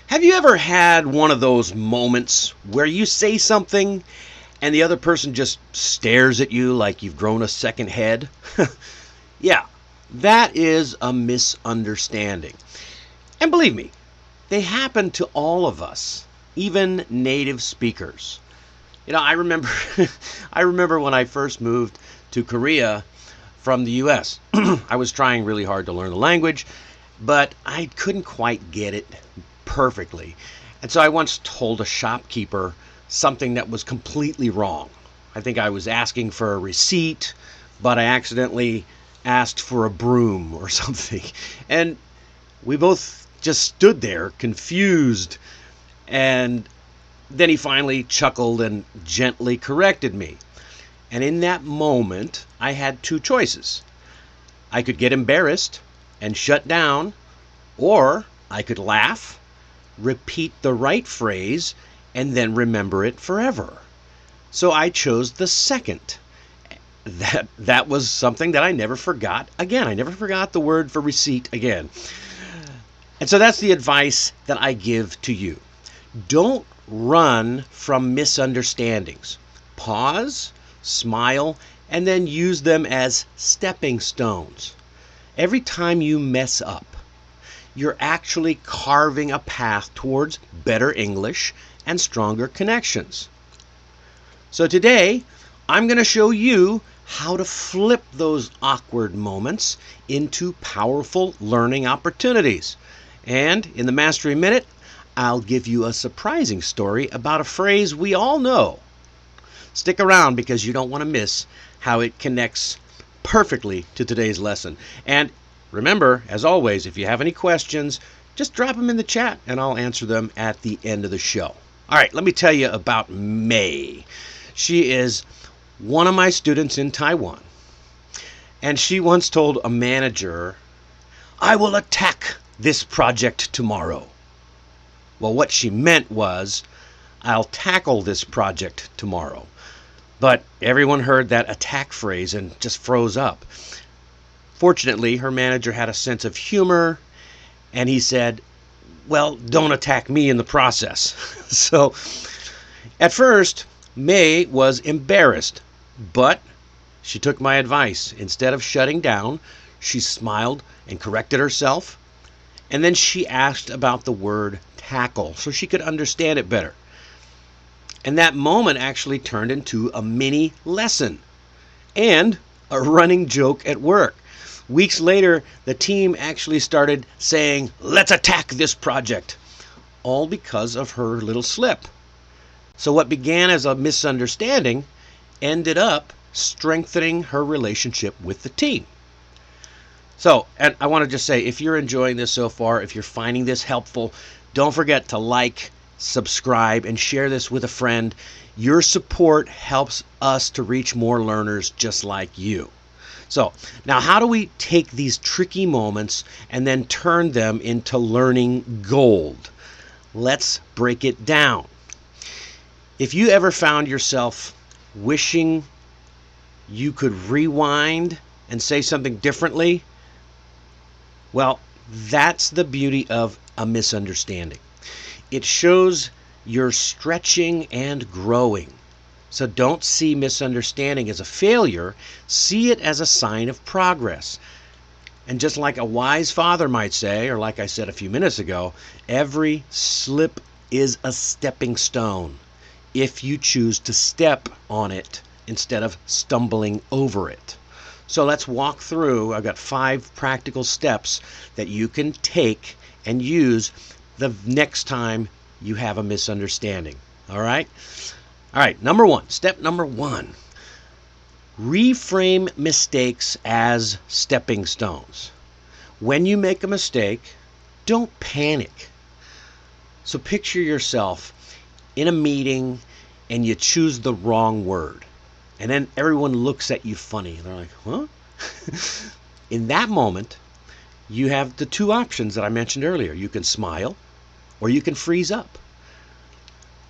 Have you ever had one of those moments where you say something and the other person just stares at you like you've grown a second head? Yeah, that is a misunderstanding. And believe me, they happen to all of us, even native speakers. I remember I remember when I first moved to Korea from the US. I was trying really hard to learn the language, but I couldn't quite get it perfectly. And so I once told a shopkeeper something that was completely wrong. I think I was asking for a receipt, but I accidentally asked for a broom or something. And we both just stood there confused. And then he finally chuckled and gently corrected me. And in that moment, I had two choices. I could get embarrassed and shut down, or I could laugh, repeat the right phrase, and then remember it forever. So I chose the second. That was something that I never forgot again. I never forgot the word for receipt again. And so that's the advice that I give to you. Don't run from misunderstandings. Pause, smile, and then use them as stepping stones. Every time you mess up, you're actually carving a path towards better English and stronger connections. So today, I'm going to show you how to flip those awkward moments into powerful learning opportunities. And in the Mastery Minute, I'll give you a surprising story about a phrase we all know. Stick around because you don't want to miss how it connects perfectly to today's lesson. And remember, as always, if you have any questions, just drop them in the chat and I'll answer them at the end of the show. All right, let me tell you about May. She is one of my students in Taiwan. And she once told a manager, "I will attack this project tomorrow." Well, what she meant was, "I'll tackle this project tomorrow." But everyone heard that attack phrase and just froze up. Fortunately, her manager had a sense of humor, and he said, "Well, don't attack me in the process." So, at first, May was embarrassed, but she took my advice. Instead of shutting down, she smiled and corrected herself, and then she asked about the word tackle so she could understand it better. And that moment actually turned into a mini lesson and a running joke at work. Weeks later, the team actually started saying, "Let's attack this project," all because of her little slip. So what began as a misunderstanding ended up strengthening her relationship with the team. So, and I want to just say, if you're enjoying this so far, if you're finding this helpful, don't forget to like, subscribe, and share this with a friend. Your support helps us to reach more learners just like you. So, now how do we take these tricky moments and then turn them into learning gold? Let's break it down. If you ever found yourself wishing you could rewind and say something differently, well, that's the beauty of a misunderstanding. It shows you're stretching and growing. So don't see misunderstanding as a failure. See it as a sign of progress. And just like a wise father might say, or like I said a few minutes ago, every slip is a stepping stone if you choose to step on it instead of stumbling over it. So let's walk through. I've got 5 practical steps that you can take and use the next time you have a misunderstanding. All right? All right, step number one, reframe mistakes as stepping stones. When you make a mistake, don't panic. So picture yourself in a meeting and you choose the wrong word. And then everyone looks at you funny. They're like, huh? In that moment, you have the 2 options that I mentioned earlier. You can smile or you can freeze up.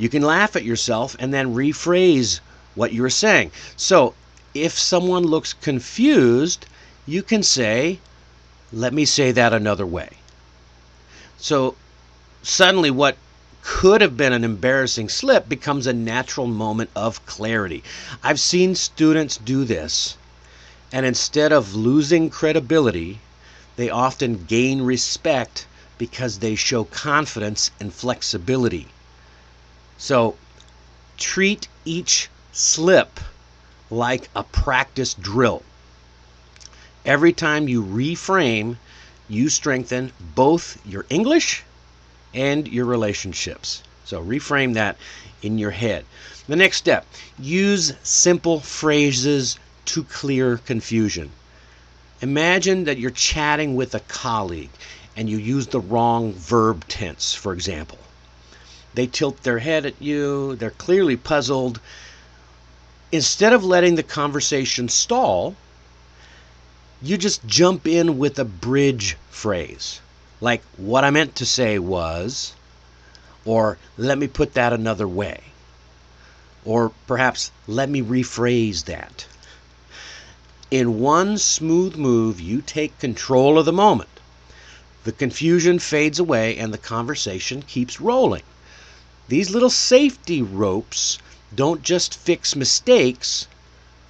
You can laugh at yourself and then rephrase what you were saying. So if someone looks confused, you can say, "Let me say that another way." So suddenly what could have been an embarrassing slip becomes a natural moment of clarity. I've seen students do this, and instead of losing credibility, they often gain respect because they show confidence and flexibility. So treat each slip like a practice drill. Every time you reframe, you strengthen both your English and your relationships. So reframe that in your head. The next step, use simple phrases to clear confusion. Imagine that you're chatting with a colleague and you use the wrong verb tense, for example. They tilt their head at you, they're clearly puzzled. Instead of letting the conversation stall, you just jump in with a bridge phrase, like what I meant to say was, or let me put that another way, or perhaps let me rephrase that. In one smooth move, you take control of the moment. The confusion fades away and the conversation keeps rolling. These little safety ropes don't just fix mistakes,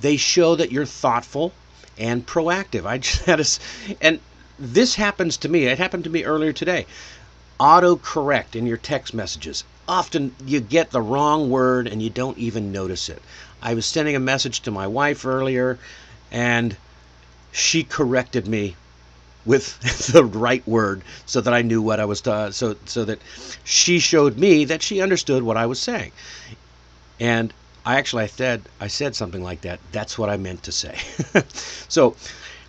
they show that you're thoughtful and proactive. I just had and this happens to me. It happened to me earlier today. Autocorrect in your text messages. Often you get the wrong word and you don't even notice it. I was sending a message to my wife earlier and she corrected me with the right word so that I knew what I was so that she showed me that she understood what I was saying. And I said something like that. That's what I meant to say. So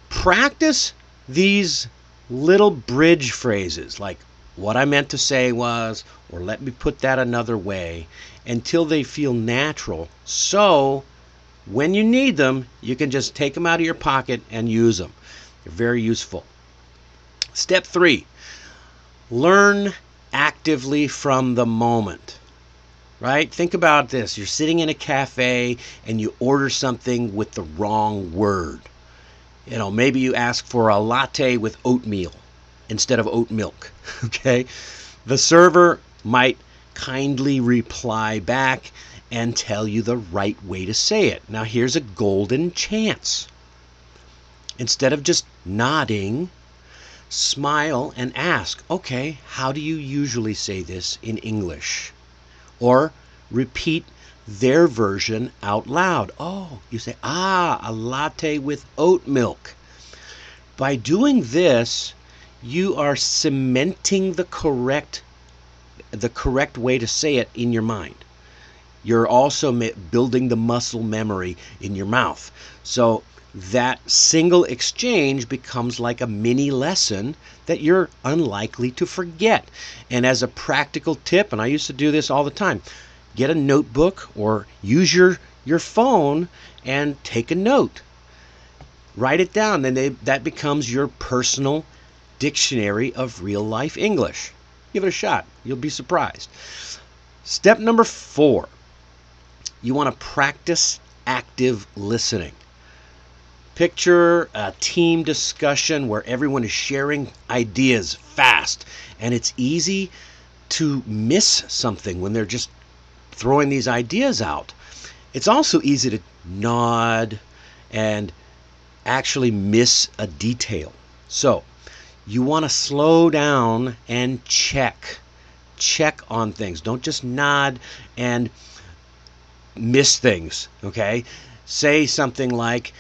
practice these little bridge phrases like what I meant to say was, or let me put that another way, until they feel natural. So when you need them, you can just take them out of your pocket and use them. They're very useful. Step 3, learn actively from the moment. Right? Think about this. You're sitting in a cafe and you order something with the wrong word. Maybe you ask for a latte with oatmeal instead of oat milk. Okay? The server might kindly reply back and tell you the right way to say it. Now here's a golden chance. Instead of just nodding, smile and ask, okay, how do you usually say this in English? Or repeat their version out loud. Oh, you say, a latte with oat milk. By doing this, you are cementing the correct way to say it in your mind. You're also building the muscle memory in your mouth. So that single exchange becomes like a mini lesson that you're unlikely to forget. And as a practical tip, and I used to do this all the time, get a notebook or use your phone and take a note. Write it down, and that becomes your personal dictionary of real life English. Give it a shot. You'll be surprised. Step number 4, you want to practice active listening. Picture a team discussion where everyone is sharing ideas fast, and it's easy to miss something when they're just throwing these ideas out. It's also easy to nod and actually miss a detail. So you want to slow down and check on things. Don't just nod and miss things, okay? Say something like,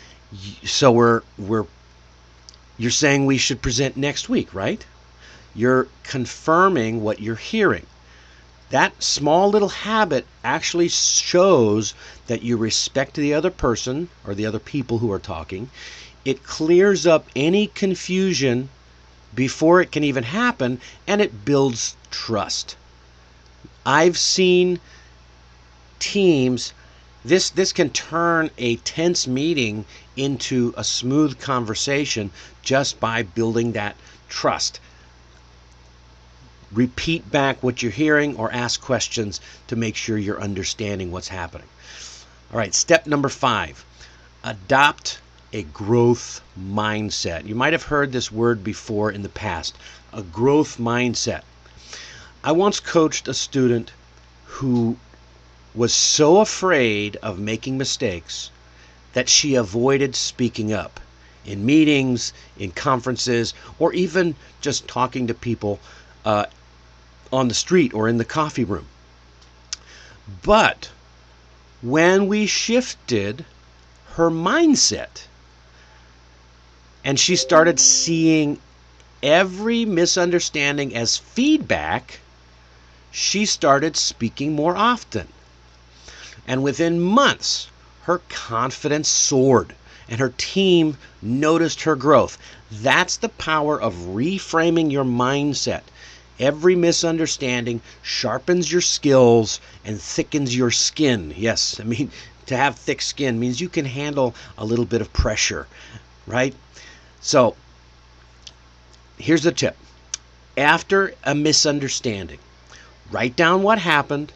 so you're saying we should present next week, right? You're confirming what you're hearing. That small little habit actually shows that you respect the other person or the other people who are talking. It clears up any confusion before it can even happen, and it builds trust. I've seen teams, this can turn a tense meeting into a smooth conversation just by building that trust. Repeat back what you're hearing or ask questions to make sure you're understanding what's happening. All right, step number 5, adopt a growth mindset. You might have heard this word before in the past, a growth mindset. I once coached a student who was so afraid of making mistakes that she avoided speaking up in meetings, in conferences, or even just talking to people on the street or in the coffee room. But when we shifted her mindset and she started seeing every misunderstanding as feedback, she started speaking more often. And within months, her confidence soared and her team noticed her growth. That's the power of reframing your mindset. Every misunderstanding sharpens your skills and thickens your skin. Yes, I mean, to have thick skin means you can handle a little bit of pressure, right? So, here's the tip. After a misunderstanding, write down what happened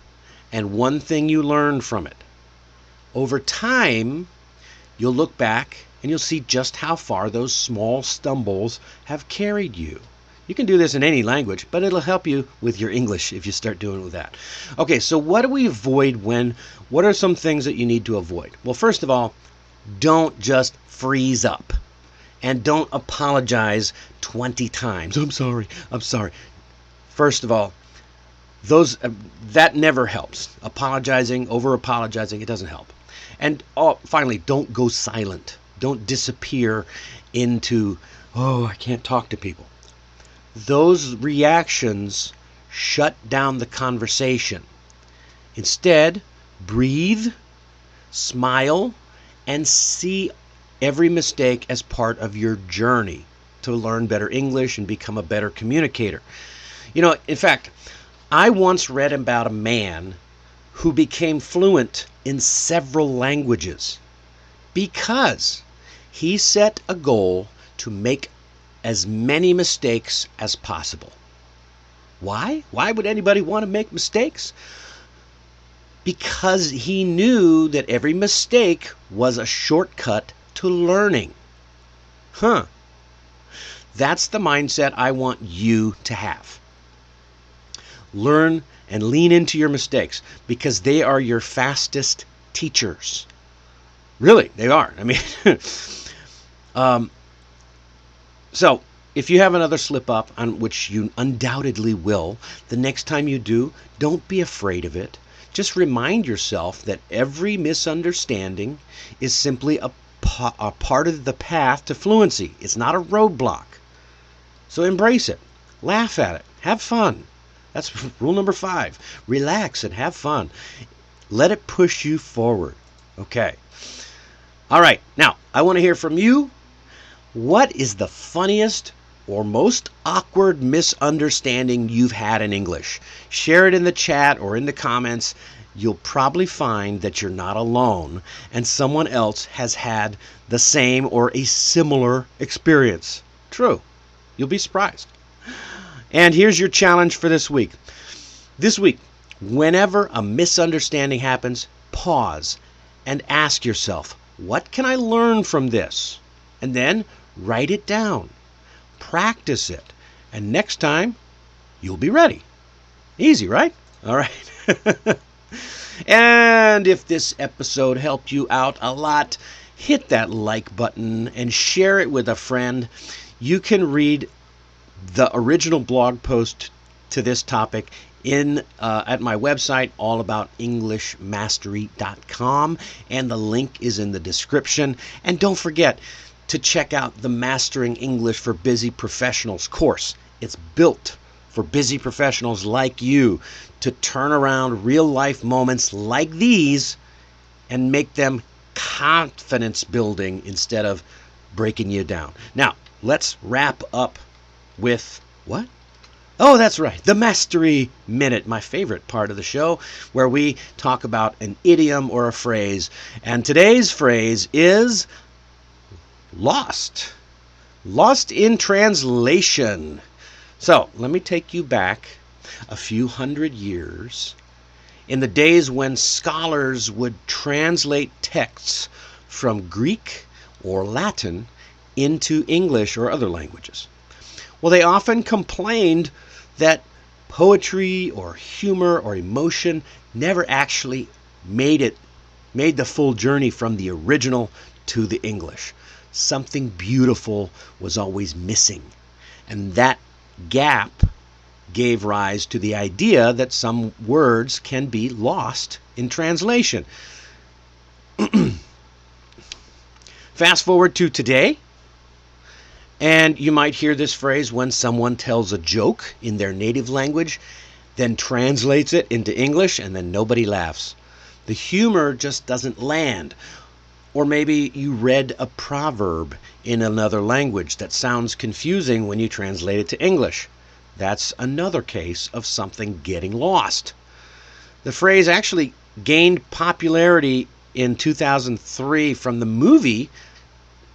and one thing you learned from it. Over time, you'll look back and you'll see just how far those small stumbles have carried you. You can do this in any language, but it'll help you with your English if you start doing it with that. Okay, so what do we avoid what are some things that you need to avoid? Well, first of all, don't just freeze up and don't apologize 20 times. I'm sorry. First of all, that never helps. Apologizing, over apologizing, it doesn't help. And finally, don't go silent. Don't disappear into, I can't talk to people. Those reactions shut down the conversation. Instead, breathe, smile, and see every mistake as part of your journey to learn better English and become a better communicator. In fact, I once read about a man who became fluent in several languages because he set a goal to make as many mistakes as possible. Why? Why would anybody want to make mistakes? Because he knew that every mistake was a shortcut to learning. That's the mindset I want you to have. Learn and lean into your mistakes because they are your fastest teachers. Really, they are. I mean, so if you have another slip up, on which you undoubtedly will, the next time you do, don't be afraid of it. Just remind yourself that every misunderstanding is simply a part of the path to fluency. It's not a roadblock. So embrace it. Laugh at it. Have fun. That's rule number 5. Relax and have fun. Let it push you forward. Okay. All right. Now, I want to hear from you. What is the funniest or most awkward misunderstanding you've had in English? Share it in the chat or in the comments. You'll probably find that you're not alone and someone else has had the same or a similar experience. True. You'll be surprised. And here's your challenge for this week. This week, whenever a misunderstanding happens, pause and ask yourself, what can I learn from this? And then write it down. Practice it. And next time, you'll be ready. Easy, right? All right. And if this episode helped you out a lot, hit that like button and share it with a friend. You can read the original blog post to this topic at my website, allaboutenglishmastery.com, and the link is in the description. And don't forget to check out the Mastering English for Busy Professionals course. It's built for busy professionals like you to turn around real-life moments like these and make them confidence building instead of breaking you down. Now, let's wrap up with what? Oh, that's right, the Mastery Minute, my favorite part of the show, where we talk about an idiom or a phrase. And today's phrase is lost. Lost in translation. So, let me take you back a few hundred years in the days when scholars would translate texts from Greek or Latin into English or other languages. Well, they often complained that poetry or humor or emotion never actually made the full journey from the original to the English. Something beautiful was always missing. And that gap gave rise to the idea that some words can be lost in translation. Fast forward to today, and you might hear this phrase when someone tells a joke in their native language, then translates it into English, and then nobody laughs. The humor just doesn't land. Or maybe you read a proverb in another language that sounds confusing when you translate it to English. That's another case of something getting lost. The phrase actually gained popularity in 2003 from the movie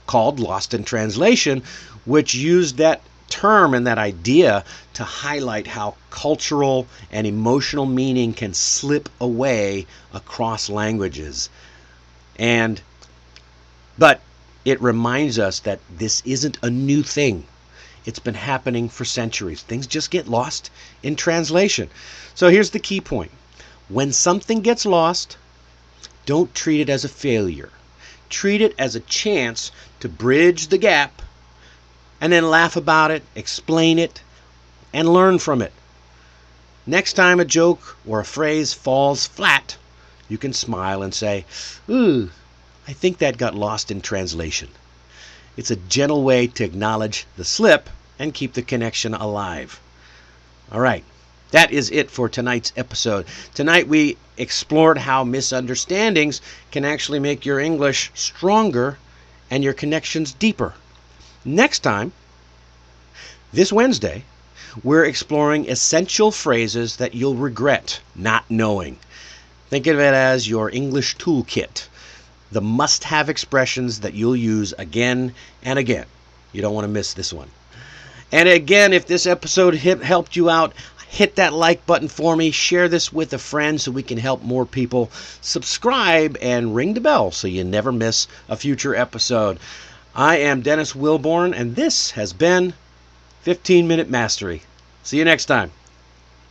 called Lost in Translation, which used that term and that idea to highlight how cultural and emotional meaning can slip away across languages. But it reminds us that this isn't a new thing. It's been happening for centuries. Things just get lost in translation. So here's the key point. When something gets lost, don't treat it as a failure. Treat it as a chance to bridge the gap and then laugh about it, explain it, and learn from it. Next time a joke or a phrase falls flat, you can smile and say, "Ooh, I think that got lost in translation." It's a gentle way to acknowledge the slip and keep the connection alive. All right, that is it for tonight's episode. Tonight we explored how misunderstandings can actually make your English stronger and your connections deeper. Next time, this Wednesday, we're exploring essential phrases that you'll regret not knowing. Think of it as your English toolkit, the must-have expressions that you'll use again and again. You don't want to miss this one. And again, if this episode helped you out, hit that like button for me. Share this with a friend so we can help more people. Subscribe and ring the bell so you never miss a future episode. I am Dennis Wilborn, and this has been 15-Minute Mastery. See you next time.